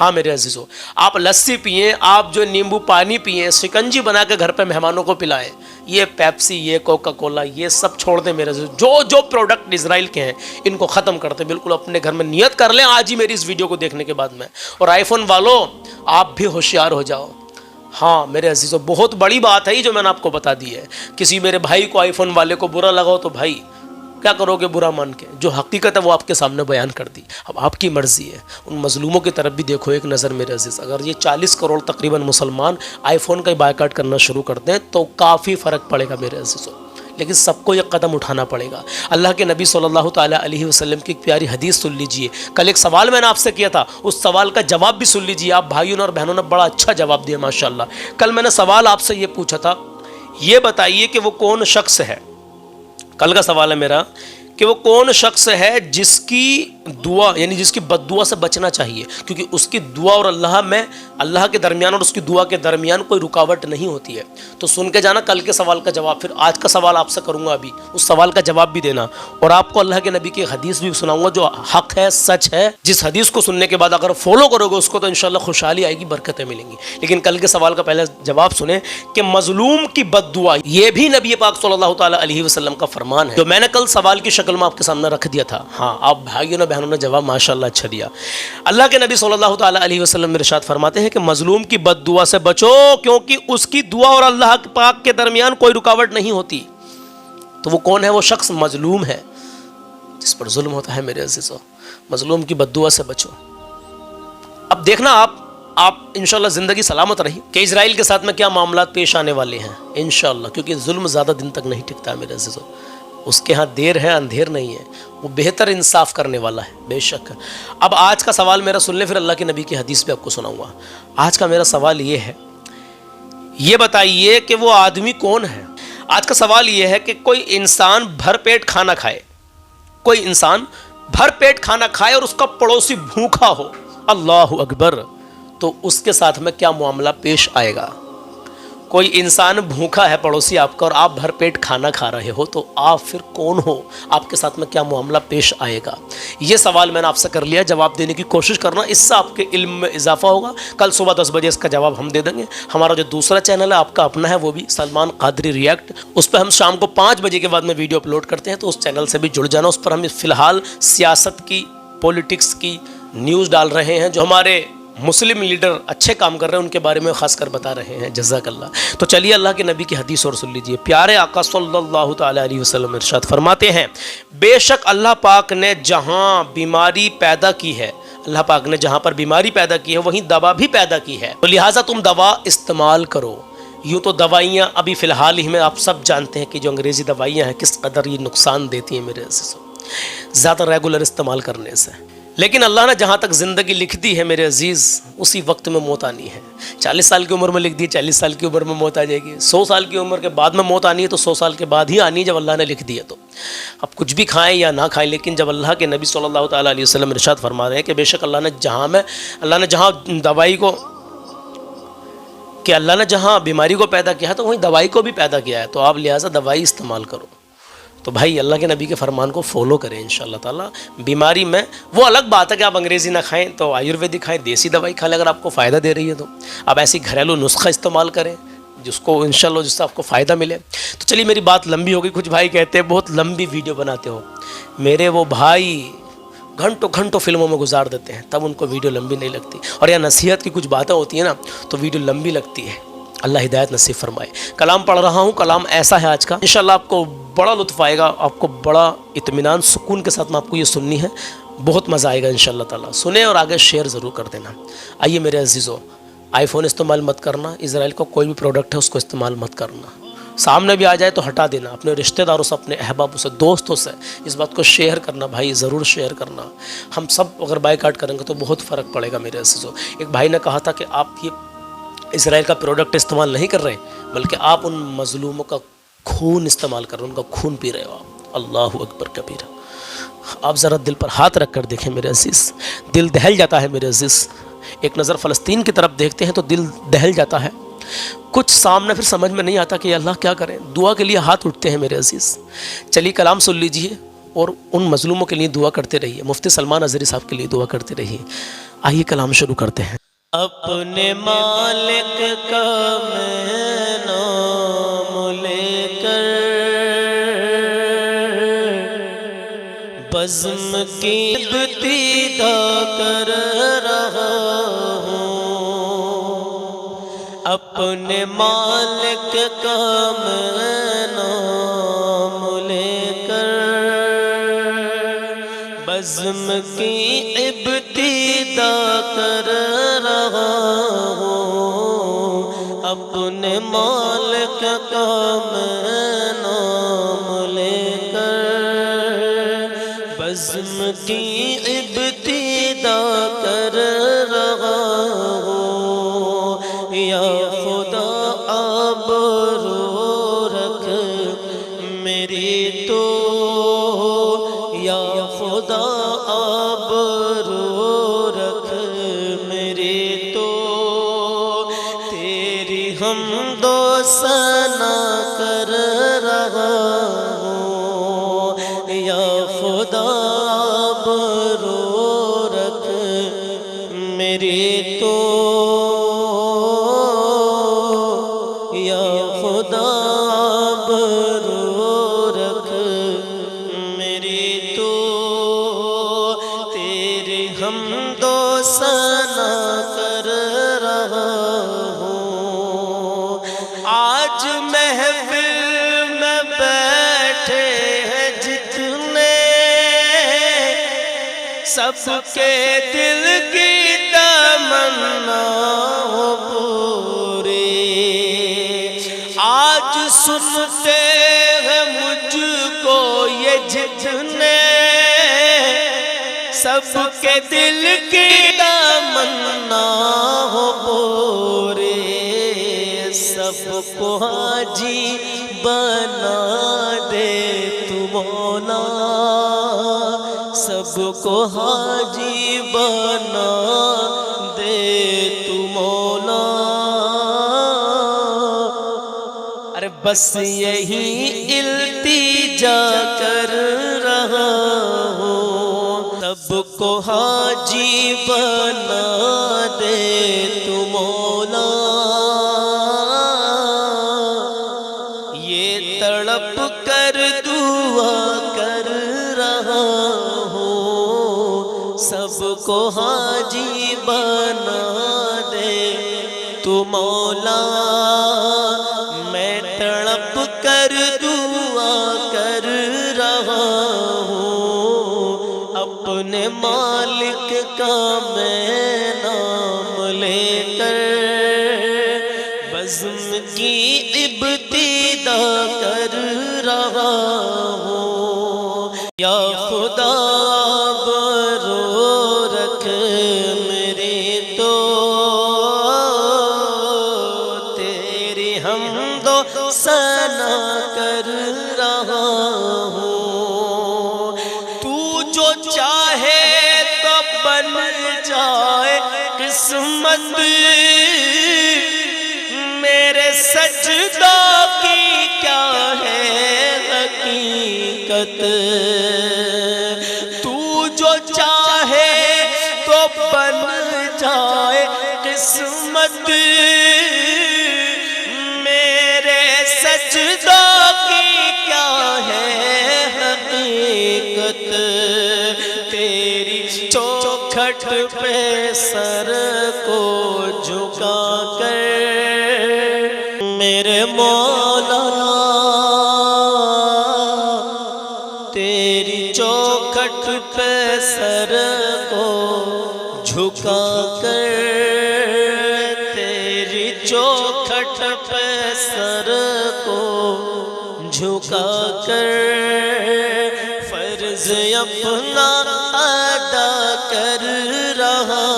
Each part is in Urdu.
ہاں میرے عزیزو، آپ لسی پئیں، آپ جو نیمبو پانی پئیں، شکنجی بنا کے گھر پہ مہمانوں کو پلائیں، یہ پیپسی، یہ کوکا کولا، یہ سب چھوڑ دیں میرے عزیزو۔ جو پروڈکٹ اسرائیل کے ہیں ان کو ختم کرتے بالکل اپنے گھر میں نیت کر لیں آج ہی میری اس ویڈیو کو دیکھنے کے بعد میں۔ اور آئی فون والوں آپ بھی ہوشیار ہو جاؤ۔ ہاں میرے عزیزو، بہت بڑی بات ہے یہ جو میں نے آپ کو بتا دی ہے۔ کسی میرے بھائی کو آئی فون والے کو برا لگا تو بھائی کیا کرو گے برا مان کے؟ جو حقیقت ہے وہ آپ کے سامنے بیان کر دی، اب آپ کی مرضی ہے۔ ان مظلوموں کی طرف بھی دیکھو ایک نظر میرے عزیز۔ اگر یہ 40 کروڑ تقریباً مسلمان آئی فون کا بائیکاٹ کرنا شروع کر دیں تو کافی فرق پڑے گا میرے عزیزوں، لیکن سب کو یہ قدم اٹھانا پڑے گا۔ اللہ کے نبی صلی اللہ تعالیٰ علیہ وسلم کی ایک پیاری حدیث سن لیجئے۔ کل ایک سوال میں نے آپ سے کیا تھا، اس سوال کا جواب بھی سن لیجئے۔ آپ بھائیوں نے اور بہنوں نے بڑا اچھا جواب دیا ماشاءاللہ۔ کل میں نے سوال آپ سے یہ پوچھا تھا، یہ بتائیے کہ وہ کون شخص ہے، کل کا سوال ہے میرا، کہ وہ کون شخص ہے جس کی دعا یعنی جس کی بد دعا سے بچنا چاہیے، کیونکہ اس کی دعا اور اللہ کے درمیان اور اس کی دعا کے درمیان کوئی رکاوٹ نہیں ہوتی ہے۔ تو سن کے جانا کل کے سوال کا جواب، پھر آج کا سوال آپ سے کروں گا ابھی، اس سوال کا جواب بھی دینا، اور آپ کو اللہ کے نبی کی حدیث بھی سناؤں گا جو حق ہے، سچ ہے، جس حدیث کو سننے کے بعد اگر فالو کرو گے اس کو تو انشاءاللہ خوشحالی آئے گی، برکتیں ملیں گی۔ لیکن کل کے سوال کا پہلے جواب سنیں کہ مظلوم کی بد دعا، یہ بھی نبی پاک صلی اللہ تعالیٰ علیہ وسلم کا فرمان ہے، جو میں نے کل سوال کی شکل میں آپ کے سامنے رکھ دیا تھا۔ ہاں آپ بھائیوں نے بہنوں نے جواب ماشاءاللہ اچھا دیا۔ اللہ کے نبی صلی اللہ تعالیٰ علیہ وسلم ارشاد فرماتے ہیں کہ مظلوم کی بد دعا سے بچو، کیونکہ اس کی دعا اور اللہ پاک کے درمیان کوئی رکاوٹ نہیں ہوتی۔ تو وہ کون ہے؟ وہ شخص مظلوم ہے جس پر ظلم ہوتا ہے میرے عزیزو۔ مظلوم کی بد دعا سے بچو۔ اب دیکھنا آپ انشاءاللہ زندگی سلامت رہی کہ اسرائیل کے ساتھ میں کیا معاملات پیش آنے والے ہیں انشاءاللہ، کیونکہ ظلم زیادہ دن تک نہیں ٹکتا ہے میرے عزیزو۔ اس کے ہاں دیر ہے اندھیر نہیں ہے، وہ بہتر انصاف کرنے والا ہے بے شک۔ اب آج کا سوال میرا سن لیں، پھر اللہ کے نبی کی حدیث بھی آپ کو سناؤں گا۔ آج کا میرا سوال یہ ہے، یہ بتائیے کہ وہ آدمی کون ہے؟ آج کا سوال یہ ہے کہ کوئی انسان بھر پیٹ کھانا کھائے، کوئی انسان بھر پیٹ کھانا کھائے اور اس کا پڑوسی بھوکا ہو، اللہ اکبر، تو اس کے ساتھ میں کیا معاملہ پیش آئے گا؟ کوئی انسان بھوکا ہے پڑوسی آپ کا اور آپ بھر پیٹ کھانا کھا رہے ہو، تو آپ پھر کون ہو؟ آپ کے ساتھ میں کیا معاملہ پیش آئے گا؟ یہ سوال میں نے آپ سے کر لیا، جواب دینے کی کوشش کرنا، اس سے آپ کے علم میں اضافہ ہوگا۔ کل صبح 10 بجے اس کا جواب ہم دے دیں گے۔ ہمارا جو دوسرا چینل ہے آپ کا اپنا ہے، وہ بھی سلمان قادری ریئیکٹ، اس پہ ہم شام کو 5 بجے کے بعد میں ویڈیو اپلوڈ کرتے ہیں، تو اس چینل سے بھی جڑ جانا۔ اس پر ہم فی الحال سیاست کی، پولیٹکس کی نیوز ڈال رہے ہیں، جو ہمارے مسلم لیڈر اچھے کام کر رہے ہیں ان کے بارے میں خاص کر بتا رہے ہیں، جزاک اللہ۔ تو چلیے اللہ کے نبی کی حدیث اور سن لیجئے۔ پیارے آقا صلی اللہ تعالیٰ علیہ وسلم ارشاد فرماتے ہیں، بے شک اللہ پاک نے جہاں بیماری پیدا کی ہے، اللہ پاک نے جہاں پر بیماری پیدا کی ہے وہیں دوا بھی پیدا کی ہے، تو لہٰذا تم دوا استعمال کرو۔ یوں تو دوائیاں ابھی فی الحال ہی میں آپ سب جانتے ہیں کہ جو انگریزی دوائیاں ہیں کس قدر یہ نقصان دیتی ہیں میرے عزیزوں، زیادہ ریگولر استعمال کرنے سے۔ لیکن اللہ نے جہاں تک زندگی لکھ دی ہے میرے عزیز، اسی وقت میں موت آنی ہے۔ 40 سال کی عمر میں لکھ دی، 40 سال کی عمر میں موت آ جائے گی۔ 100 سال کی عمر کے بعد میں موت آنی ہے تو 100 سال کے بعد ہی آنی ہے جب اللہ نے لکھ دی ہے۔ تو اب کچھ بھی کھائیں یا نہ کھائیں، لیکن جب اللہ کے نبی صلی اللہ تعالیٰ علیہ وسلم ارشاد فرما رہے ہیں کہ بے شک اللہ نے جہاں دوائی کو، کہ اللہ نے جہاں بیماری کو پیدا کیا ہے تو وہیں دوائی کو بھی پیدا کیا ہے، تو آپ لہٰذا دوائی استعمال کرو۔ تو بھائی اللہ کے نبی کے فرمان کو فالو کریں انشاءاللہ تعالیٰ۔ بیماری میں وہ الگ بات ہے کہ آپ انگریزی نہ کھائیں تو آیورویدک کھائیں، دیسی دوائی کھا لیں اگر آپ کو فائدہ دے رہی ہے، تو آپ ایسی گھریلو نسخہ استعمال کریں جس کو انشاءاللہ جس سے آپ کو فائدہ ملے۔ تو چلیے میری بات لمبی ہو گئی، کچھ بھائی کہتے ہیں بہت لمبی ویڈیو بناتے ہو، میرے وہ بھائی گھنٹوں فلموں میں گزار دیتے ہیں، تب ان کو ویڈیو لمبی نہیں لگتی، اور یا نصیحت کی کچھ باتیں ہوتی ہیں نا تو ویڈیو لمبی لگتی ہے۔ اللہ ہدایت نصیب فرمائے۔ کلام پڑھ رہا ہوں، کلام ایسا ہے آج کا، انشاءاللہ آپ کو بڑا لطف آئے گا، آپ کو بڑا اطمینان سکون کے ساتھ میں آپ کو یہ سننی ہے، بہت مزہ آئے گا انشاءاللہ تعالیٰ۔ سنیں اور آگے شیئر ضرور کر دینا۔ آئیے میرے عزیزو، آئی فون استعمال مت کرنا، اسرائیل کا کوئی بھی پروڈکٹ ہے اس کو استعمال مت کرنا، سامنے بھی آ جائے تو ہٹا دینا، اپنے رشتہ داروں سے، اپنے احبابوں سے، دوستوں سے اس بات کو شیئر کرنا، بھائی ضرور شیئر کرنا۔ ہم سب اگر بائیکاٹ کریں گے تو بہت فرق پڑے گا میرے عزیزو۔ ایک بھائی نے کہا تھا کہ آپ یہ اسرائیل کا پروڈکٹ استعمال نہیں کر رہے بلکہ آپ ان مظلوموں کا خون استعمال کر رہے ہیں، ان کا خون پی رہے ہو آپ۔ اللہ اکبر کبیرہ۔ آپ ذرا دل پر ہاتھ رکھ کر دیکھیں میرے عزیز، دل دہل جاتا ہے میرے عزیز۔ ایک نظر فلسطین کی طرف دیکھتے ہیں تو دل دہل جاتا ہے، کچھ سامنے پھر سمجھ میں نہیں آتا کہ اللہ کیا کریں، دعا کے لیے ہاتھ اٹھتے ہیں میرے عزیز۔ چلیے کلام سن لیجئے اور ان مظلوموں کے لیے دعا کرتے رہیے، مفتی سلمان اظہری صاحب کے لیے دعا کرتے رہیے۔ آئیے کلام شروع کرتے ہیں۔ اپنے مالک کا میں نام لے کر بزم کی ابتدا کر رہا ہوں، اپنے مالک کا میں نام لے کر بزم کی ابتدا کر رہا ہوں، اپنے مالک کا میں نام لے کر بزم کی ابتدا کر رہا ہوں۔ یا خدا آبرو رکھ میری تو، یا خدا آبرو رکھ میری تو، تیری حمد و ثنا کر رہا ہوں۔ یا خدا آبرو رکھ میری تو، یا خدا آبرو رکھ میری تو، تیری حمد و ثنا کر رہا ہوں۔ آج محفل میں بیٹھے ہیں جتنے، سب کے دل کی تمنا ہو پوری، آج سنتے ہیں مجھ کو یہ جتنے، سب کے دل کی تمنا ہو پوری، سب کو حاجی بنا دے تو مولا، سب کو حاجی بنا دے تو مولا۔ ارے بس یہی التجا کر رہا ہوں، سب کو حاجی بنا دے تو مولا۔ یہ تڑپ کر دعا کر رہا ہوں، سب کو حاجی بنا دے تو مولا۔ میں تڑپ کر دعا کر رہا ہوں، اپنے مالک کا میں نام لے کر بزم کی ابتدا کر رہا ہوں۔ یا خدا آبرو رکھ میری تو، تیری حمد و ثنا کر رہا ہوں۔ تو جو چاہے تو بن جائے قسمت، میرے سجدہ کی کیا ہے حقیقت، تو جو چاہے تو بن جائے قسمت، میرے سجدہ کی کیا ہے حقیقت، تیری چوکھٹ پہ سر کو جھکا کر میرے مولا، تیری چوکھٹ پہ سر کو جھکا کر، تیری چوکھٹ پہ سر کو جھکا کر فرض اپنا ادا کر رہا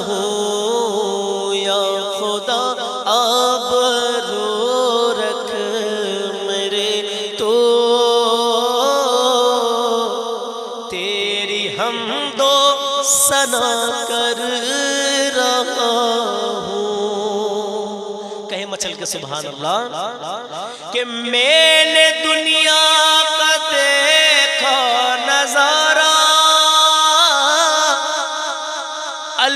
ہوں۔ یا خدا آبرو رکھ میرے تو، تیری حمد و ثنا کر رہا ہوں۔ کہیں مچل کے سبحان اللہ کہ میں نے دنیا کا دیکھا نظارہ،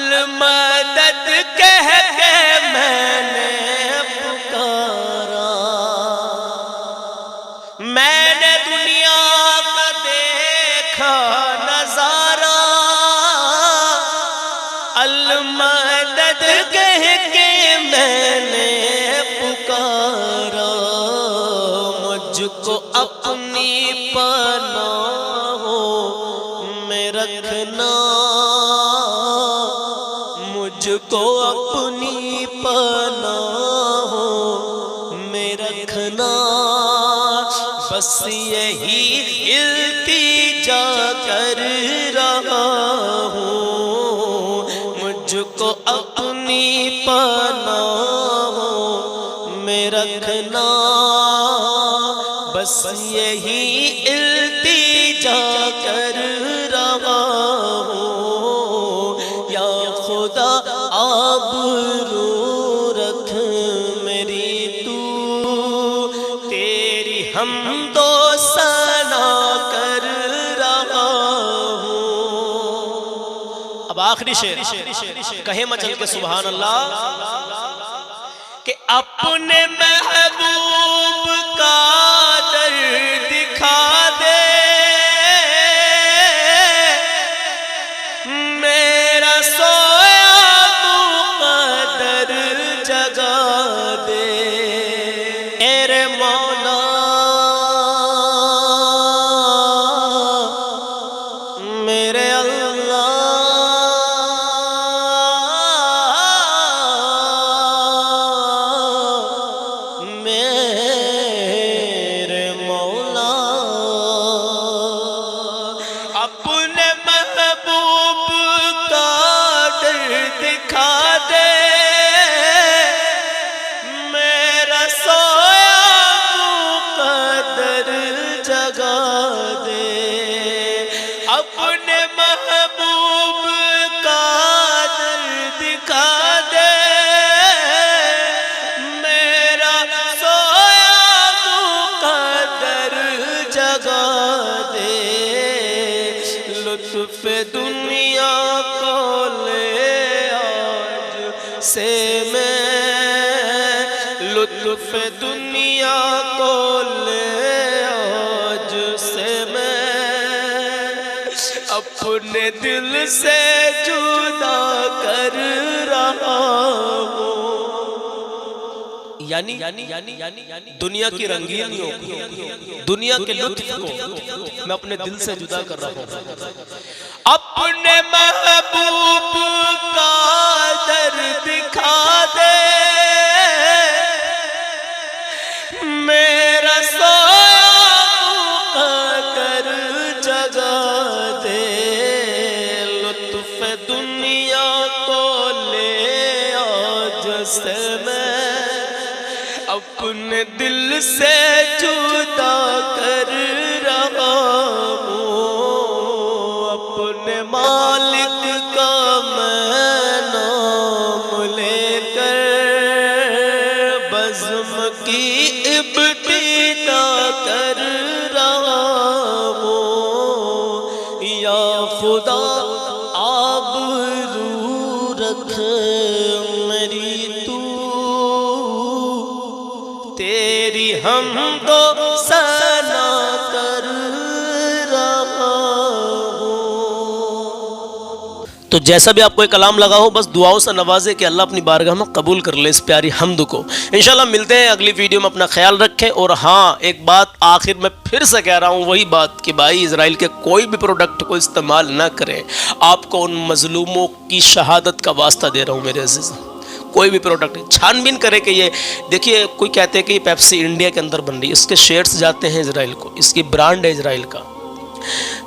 المدد کہہ کے میں نے پکارا، میں نے دنیا کا دیکھا نظارہ، المدد کہہ کے میں نے پکارا، مجھ کو اپنی پناہوں میں رکھنا، مجھ کو اپنی پناہوں میں رکھنا، بس یہی التجا کر رہا ہوں، مجھ کو اپنی پناہوں میں رکھنا، بس یہی التجا کر رہا ہوں، یا خدا آبرو رکھ میری تو، تیری حمد و ثنا کر رہا ہوں۔ اب آخری شعر کہیں مچل کے سبحان اللہ، کہ اپنے محبوب کا در دکھا دے، میرا سویا مقدر جگا دے، میرے مولا میرے اللہ، میرے مولا، اپنے محبوب کا در دکھا دے، میرا سویا مقدر جگا دے، اپنے محبوب کا در دکھا دے، میرا سویا مقدر جگا دے، لطف دنیا کو لے آج سے میں، لطف دنیا کو لے آج سے میں، اپنے دل سے جدا کر رہا ہوں، یعنی دنیا کی رنگینیوں کو، دنیا کے لطف کو میں اپنے دل سے جدا کر رہا ہوں، اپنے محبوب کا در دکھا دے، میرا سویا مقدر جگا دے، لطف دنیا کو لے آج سے میں، اپنے دل سے جدا کر رہا ہوں، اپنے مالک کا میں نام لے کر بزم کی ابتدا کر رہا ہوں، یا خدا آبرو رکھ میری تو، تیری حمد و ثنا کر رہا ہوں۔ تو جیسا بھی آپ کو ایک کلام لگا ہو، بس دعاؤں سے نوازے کہ اللہ اپنی بارگاہ میں قبول کر لے اس پیاری حمد کو۔ انشاءاللہ ملتے ہیں اگلی ویڈیو میں، اپنا خیال رکھیں، اور ہاں ایک بات آخر میں پھر سے کہہ رہا ہوں، وہی بات کہ بھائی اسرائیل کے کوئی بھی پروڈکٹ کو استعمال نہ کریں، آپ کو ان مظلوموں کی شہادت کا واسطہ دے رہا ہوں میرے عزیز، کوئی بھی پروڈکٹ چھان بین کرے کہ یہ دیکھیے، کوئی کہتے ہیں کہ یہ پیپسی انڈیا کے اندر بن رہی ہے، اس کے شیئرز جاتے ہیں اسرائیل کو، اس کی برانڈ ہے اسرائیل کا،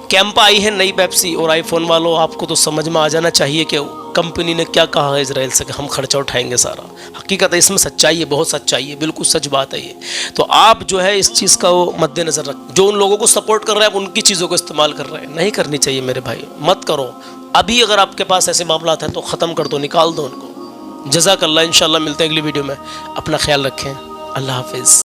کیمپا آئی ہے نئی پیپسی، اور آئی فون والوں آپ کو تو سمجھ میں آ جانا چاہیے کہ کمپنی نے کیا کہا ہے اسرائیل سے کہ ہم خرچہ اٹھائیں گے سارا۔ حقیقت ہے اس میں سچائی ہے، بہت سچائی ہے، بالکل سچ بات ہے یہ۔ تو آپ جو ہے اس چیز کا مد نظر رکھ، جو ان لوگوں کو سپورٹ کر رہے ہیں آپ ان کی چیزوں کو استعمال کر رہے ہیں، نہیں کرنی چاہیے میرے بھائی، مت کرو۔ ابھی اگر آپ کے پاس ایسے معاملات ہیں تو ختم کر دو، نکال دو ان کو۔ جزاک اللہ، انشاءاللہ ملتے ہیں اگلی ویڈیو میں، اپنا خیال رکھیں، اللہ حافظ۔